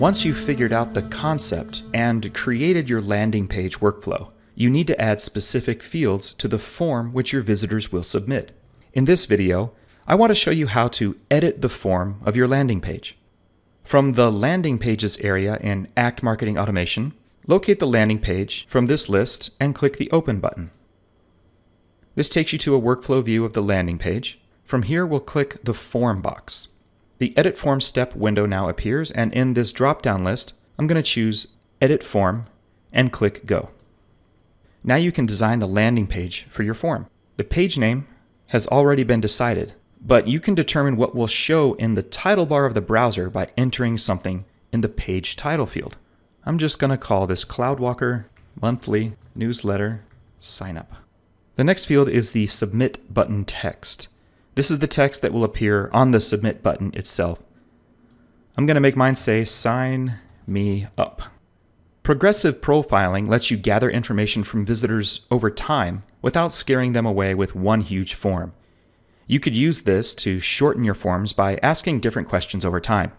Once you've figured out the concept and created your landing page workflow, you need to add specific fields to the form which your visitors will submit. In this video, I want to show you how to edit the form of your landing page. From the Landing Pages area in Act Marketing Automation, locate the landing page from this list and click the Open button. This takes you to a workflow view of the landing page. From here, we'll click the Form box. The Edit Form step window now appears, and in this drop-down list, I'm going to choose Edit Form and click Go. Now you can design the landing page for your form. The page name has already been decided, but you can determine what will show in the title bar of the browser by entering something in the page title field. I'm just going to call this Cloudwalker Monthly Newsletter Sign Up. The next field is the Submit button text. This is the text that will appear on the Submit button itself. I'm going to make mine say, "Sign me up." Progressive profiling lets you gather information from visitors over time without scaring them away with one huge form. You could use this to shorten your forms by asking different questions over time.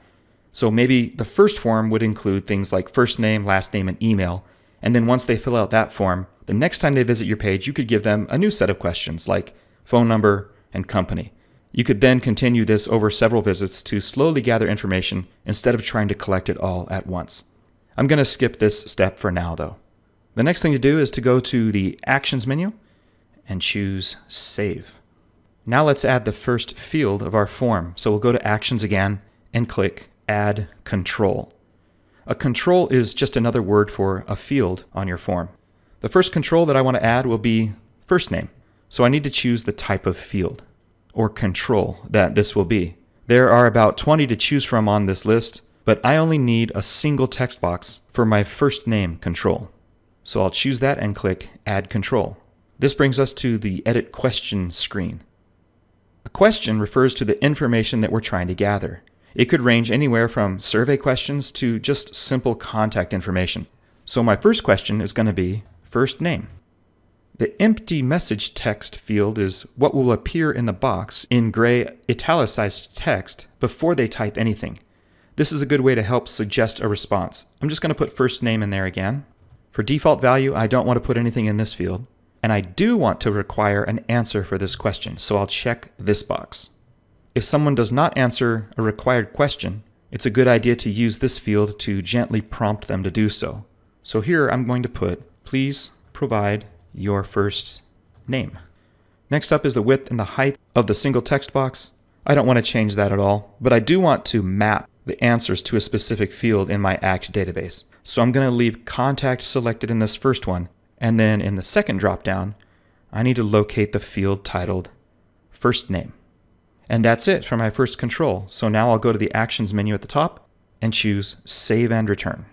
So maybe the first form would include things like first name, last name, and email. And then once they fill out that form, the next time they visit your page, you could give them a new set of questions like phone number and company. You could then continue this over several visits to slowly gather information instead of trying to collect it all at once. I'm going to skip this step for now though. The next thing to do is to go to the Actions menu and choose Save. Now let's add the first field of our form. So we'll go to Actions again and click Add Control. A control is just another word for a field on your form. The first control that I want to add will be first name. So I need to choose the type of field or control that this will be. There are about 20 to choose from on this list, but I only need a single text box for my first name control. So I'll choose that and click Add Control. This brings us to the Edit Question screen. A question refers to the information that we're trying to gather. It could range anywhere from survey questions to just simple contact information. So my first question is going to be first name. The empty message text field is what will appear in the box in gray italicized text before they type anything. This is a good way to help suggest a response. I'm just going to put first name in there again. For default value, I don't want to put anything in this field. And I do want to require an answer for this question, so I'll check this box. If someone does not answer a required question, it's a good idea to use this field to gently prompt them to do so. So here I'm going to put, "Please provide your first name." Next up is the width and the height of the single text box. I don't want to change that at all, but I do want to map the answers to a specific field in my ACT database. So I'm going to leave contact selected in this first one, and then in the second dropdown, I need to locate the field titled first name. And that's it for my first control. So now I'll go to the Actions menu at the top and choose Save and Return.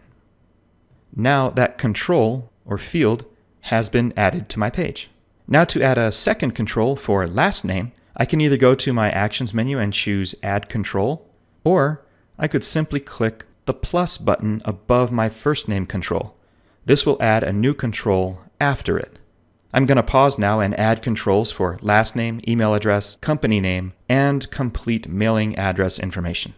Now that control or field has been added to my page. Now to add a second control for last name, I can either go to my Actions menu and choose Add Control, or I could simply click the plus button above my first name control. This will add a new control after it. I'm going to pause now and add controls for last name, email address, company name, and complete mailing address information.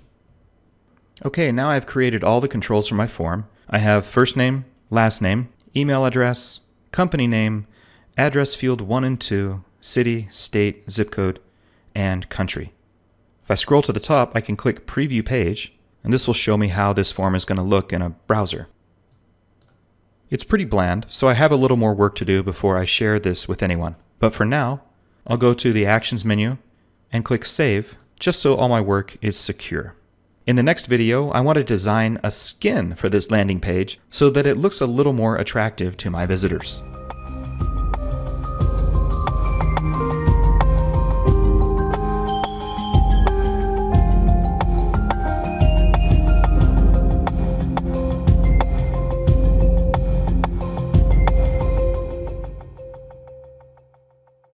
Okay, now I've created all the controls for my form. I have first name, last name, email address, company name, address field 1 and 2, city, state, zip code, and country. If I scroll to the top, I can click Preview Page, and this will show me how this form is going to look in a browser. It's pretty bland, so I have a little more work to do before I share this with anyone. But for now, I'll go to the Actions menu and click Save, just so all my work is secure. In the next video, I want to design a skin for this landing page so that it looks a little more attractive to my visitors.